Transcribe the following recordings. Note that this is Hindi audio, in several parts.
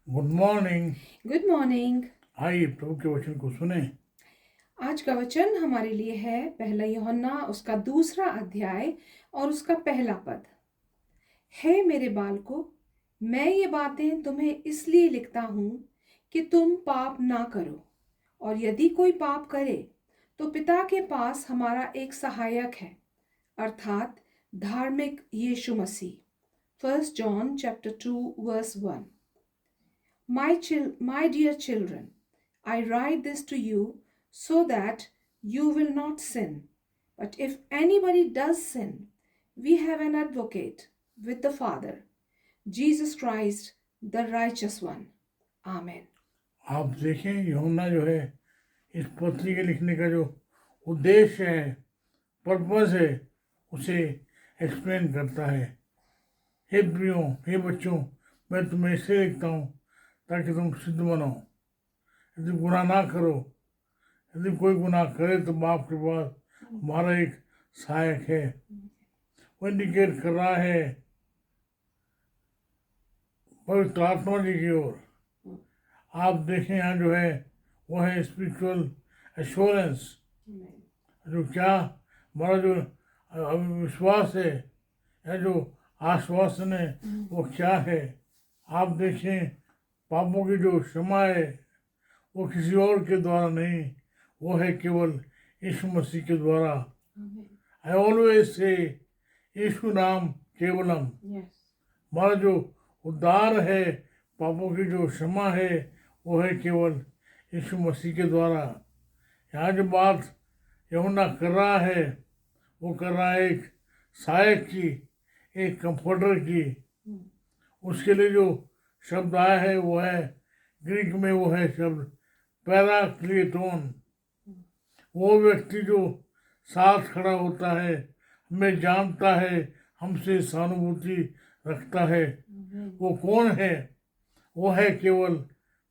Good morning. Good morning. आइए प्रभु के वचन को सुने। आज का वचन हमारे लिए है पहला यूहन्ना उसका दूसरा अध्याय और उसका पहला पद। हे मेरे बालकों, मैं ये बातें तुम्हें इसलिए लिखता हूँ कि तुम पाप ना करो, और यदि कोई पाप करे तो पिता के पास हमारा एक सहायक है, अर्थात धार्मिक यीशु मसीह। 1 John chapter 2 verse 1. My dear children, I write this to you so that you will not sin. But if anybody does sin, we have an advocate with the Father, Jesus Christ, the righteous one. Amen. आप देखें यूहन्ना जो है इस पत्री के लिखने का जो उद्देश्य है, पर्पस है, उसे एक्सप्लेन करता है। हे प्रियो, हे बच्चों, मैं तुम्हें इसलिए लिखता हूँ ताकि तुम सिद्ध बनो। यदि गुनाह ना करो, यदि कोई गुनाह करे तो बाप के पास हमारा एक सहायक है। वो इंडिकेट कर रहा है पवित्र आत्मा जी की ओर। आप देखें यहाँ जो है वो है स्पिरिचुअल एश्योरेंस। जो क्या हमारा जो विश्वास है या जो आश्वासन है वो क्या है। आप देखें पापों की जो क्षमा है वो किसी और के द्वारा नहीं, वो है केवल यीशु मसीह के द्वारा। आई ऑलवेज से यीशु नाम केवलम। हमारा जो उद्धार है, पापों की जो क्षमा है, वो है केवल यीशु मसीह के द्वारा। यहाँ जो बात यूहन्ना कर रहा है वो कर रहा है एक सहायक की, एक कंफर्टर की। उसके लिए जो शब्द आया है वो है ग्रीक में, वो है शब्द पैराक्लेटोन। वो व्यक्ति जो साथ खड़ा होता है, हमें जानता है, हमसे सहानुभूति रखता है। वो कौन है? वो है केवल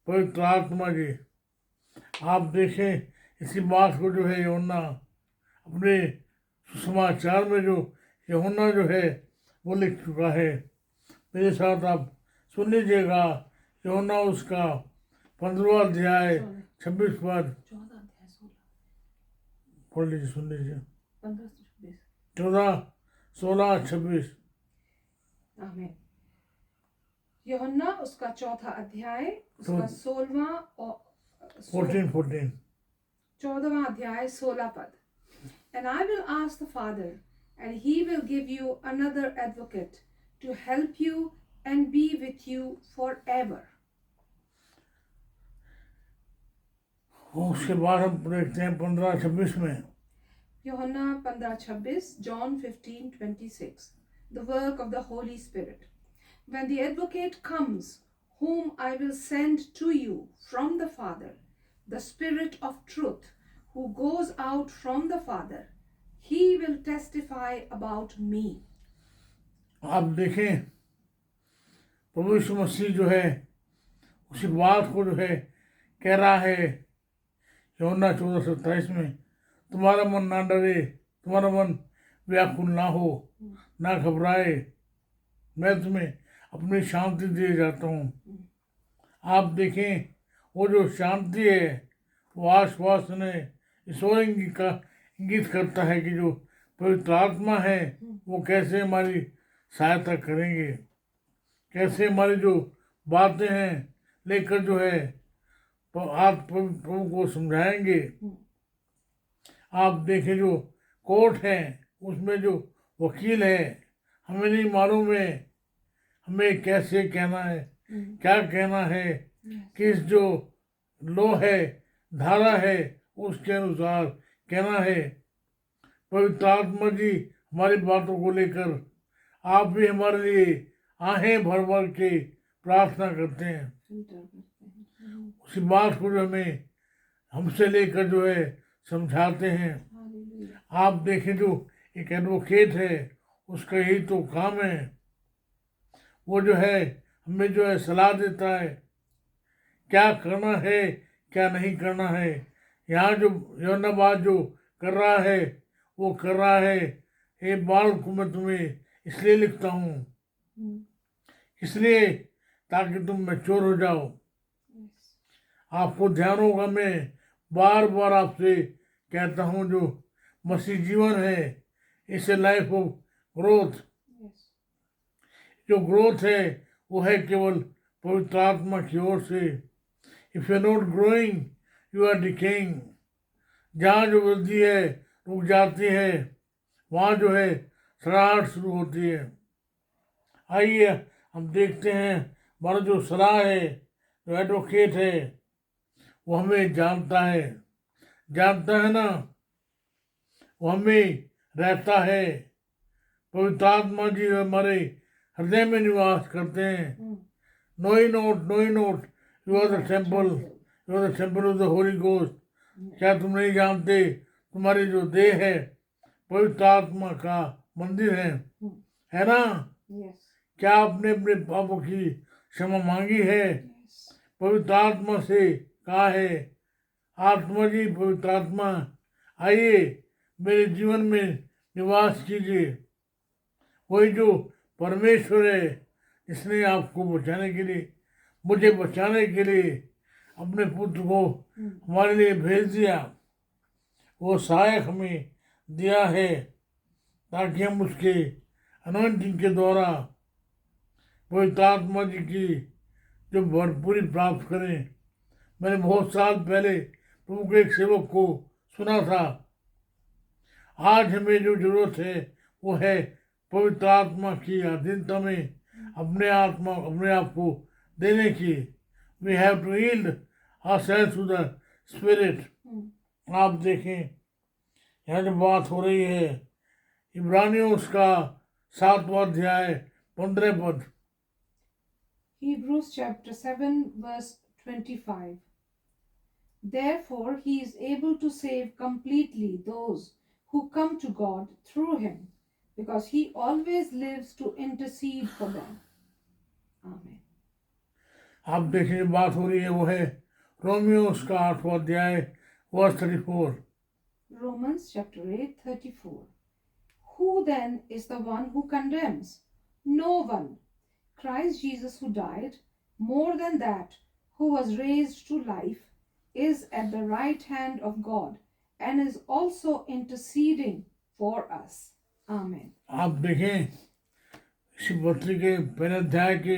पवित्र आत्मा जी। आप देखें इसी बात को जो है यूहन्ना अपने सुसमाचार में जो यूहन्ना जो है वो लिख चुका है। मेरे साथ आप सुन लीजिएगा। यूहन्ना उसका 15वां अध्याय 26 पद पढ़ लीजिए, सुन लीजिए। 14, 16, 26। आमीन। यूहन्ना उसका चौथा अध्याय उसका 16वां और 14 14वां अध्याय 16 पद। And I will ask the Father, and he will give you another advocate to help you and be with you forever. उसके बाद हम देखते हैं 15-26 में। यूहन्ना 15:26, John 15:26. The work of the Holy Spirit. When the advocate comes, whom I will send to you from the Father, the Spirit of truth, who goes out from the Father, he will testify about me. आप देखें प्रभु यीशु मसीह जो है उसी बात को जो है कह रहा है यूहन्ना 14:27 में, तुम्हारा मन ना डरे, तुम्हारा मन व्याकुल ना हो, ना घबराए, मैं तुम्हें अपनी शांति दिए जाता हूँ। आप देखें वो जो शांति है वो आश्वासन है, इस ओर इंगित करता है कि जो पवित्र आत्मा है वो कैसे हमारी सहायता करेंगे, कैसे हमारी जो बातें हैं लेकर जो है आप प्रभु को समझाएंगे। आप देखें जो कोर्ट है उसमें जो वकील है, हमें नहीं मालूम है हमें कैसे कहना है, क्या कहना है, किस जो लो है, धारा है, उसके अनुसार कहना है। पवित्र आत्मा जी हमारी बातों को लेकर आप भी हमारे लिए आहें भर भर के प्रार्थना करते हैं। उसी बात को जो हमें हमसे लेकर जो है समझाते हैं। आप देखें जो एक एडवोकेट है उसका यही तो काम है। वो जो है हमें जो है सलाह देता है क्या करना है, क्या नहीं करना है। यहाँ जो यूहन्ना बात जो कर रहा है वो कर रहा है, हे बाल को मैं तुम्हें इसलिए लिखता हूँ, इसलिए ताकि तुम मैच्योर हो जाओ। Yes. आपको ध्यान होगा, मैं बार बार आपसे कहता हूँ, जो मसीह जीवन है इस लाइफ ऑफ ग्रोथ। Yes. जो ग्रोथ है वो है केवल पवित्र आत्मा की ओर से। If you are not growing you are decaying. जहाँ जो वृद्धि है रुक जाती है, वहाँ जो है सराहट शुरू होती है। आइए हम देखते हैं, हमारा जो सलाह है, जो एडवोकेट है, वो हमें जानता है ना, वो हमें रहता है। पवित्र आत्मा जी हमारे हृदय में निवास करते हैं। Know ye not you are the temple of the Holy Ghost. क्या तुम नहीं जानते तुम्हारी जो देह है पवित्र आत्मा का मंदिर है ना? Yes. क्या आपने अपने पापों की क्षमा मांगी है? Yes. पवित्र आत्मा से कहा है, आत्मा जी, पवित्र आत्मा आइए मेरे जीवन में निवास कीजिए। वही जो परमेश्वर है जिसने आपको बचाने के लिए, मुझे बचाने के लिए अपने पुत्र को हमारे लिए भेज दिया, वो सहायक हमें दिया है ताकि हम उसके अनॉइंटिंग के द्वारा पवित्र आत्मा जी की जो भरपूरी प्राप्त करें। मैंने बहुत साल पहले प्रभु के एक सेवक को सुना था, आज हमें जो जरूरत है वो है पवित्र आत्मा की अधीनता में अपने आप को देने की। We have to yield ourselves to the Spirit. आप देखें, यहाँ जो बात हो रही है इब्रानियों उसका 7वां अध्याय 15 पद। Hebrews chapter 7 verse 25. Therefore he is able to save completely those who come to God through him, because he always lives to intercede for them. Amen. आप देखें जो बात हो रही है वो है रोमियो उसका 8वां अध्याय verse 34। Romans chapter 8:34. Who then is the one who condemns? No one. Christ Jesus, who died, more than that, who was raised to life, is at the right hand of God and is also interceding for us. Amen. आप देखें इसी पत्री के पहले अध्याय के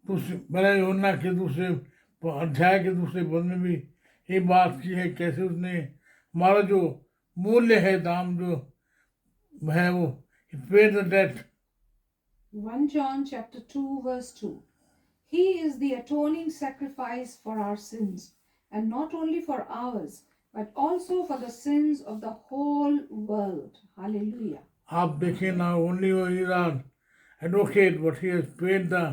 पहले यूहन्ना के दूसरे अध्याय के दूसरे पद में भी ये बात की है, कैसे उसने हमारा जो मूल्य है, दाम जो है वो paid the debt। 1 John chapter 2 verse 2. He is the atoning sacrifice for our sins, and not only for ours, but also for the sins of the whole world. Hallelujah. आप देखें ना, only he is our advocate, but he has paid the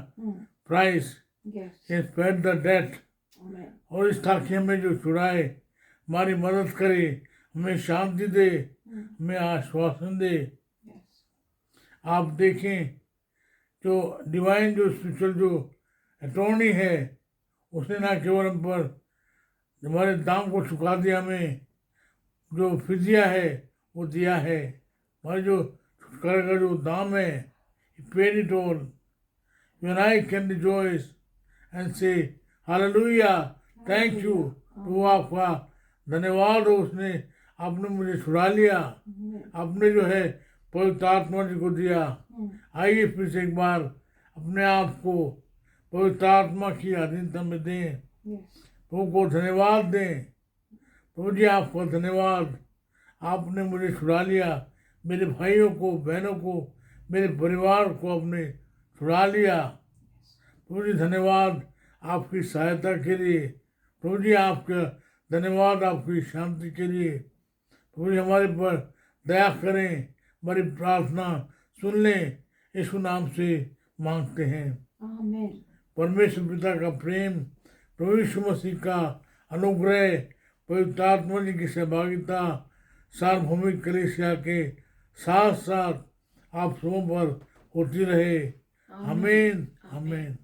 price, Yes. he has paid the debt। Amen. और इस ताकि हमें जो छुड़ाए, हमारी मदद करे, हमें शांति दे, हमें आश्वासन दे। Yes. आप देखें जो डिवाइन जो स्पिरिचुअल जो अटॉर्नी है, उसने ना केवल हम पर हमारे दाम को चुका दिया, हमें जो फिदिया है वो दिया है, हमारे जो छुटकारे का जो दाम है, paid it all. When I can rejoice and से हालेलुया, थैंक यू, तो आपका धन्यवाद हो, उसने आपने मुझे छुड़ा लिया, आपने जो है पवित्र आत्मा जी को दिया। आइए फिर से एक बार अपने आप को पवित्र आत्मा की अधीनता में दें, Yes. प्रभु को धन्यवाद दें। प्रभु जी आपका धन्यवाद, आपने मुझे छुड़ा लिया, मेरे भाइयों को, बहनों को, मेरे परिवार को आपने छुड़ा लिया। प्रभु जी धन्यवाद आपकी सहायता के लिए, प्रभु जी आपका धन्यवाद आपकी शांति के लिए। प्रभु जी हमारे पर दया करें, हमारी प्रार्थना सुन लें, यीशु नाम से मांगते हैं। Amen. परमेश्वर पिता का प्रेम, प्रभु यीशु मसीह का अनुग्रह, पवित्र आत्मा जी की सहभागिता सार्वभौमिक कलीसिया के साथ साथ आप सबों पर होती रहे। आमीन आमीन।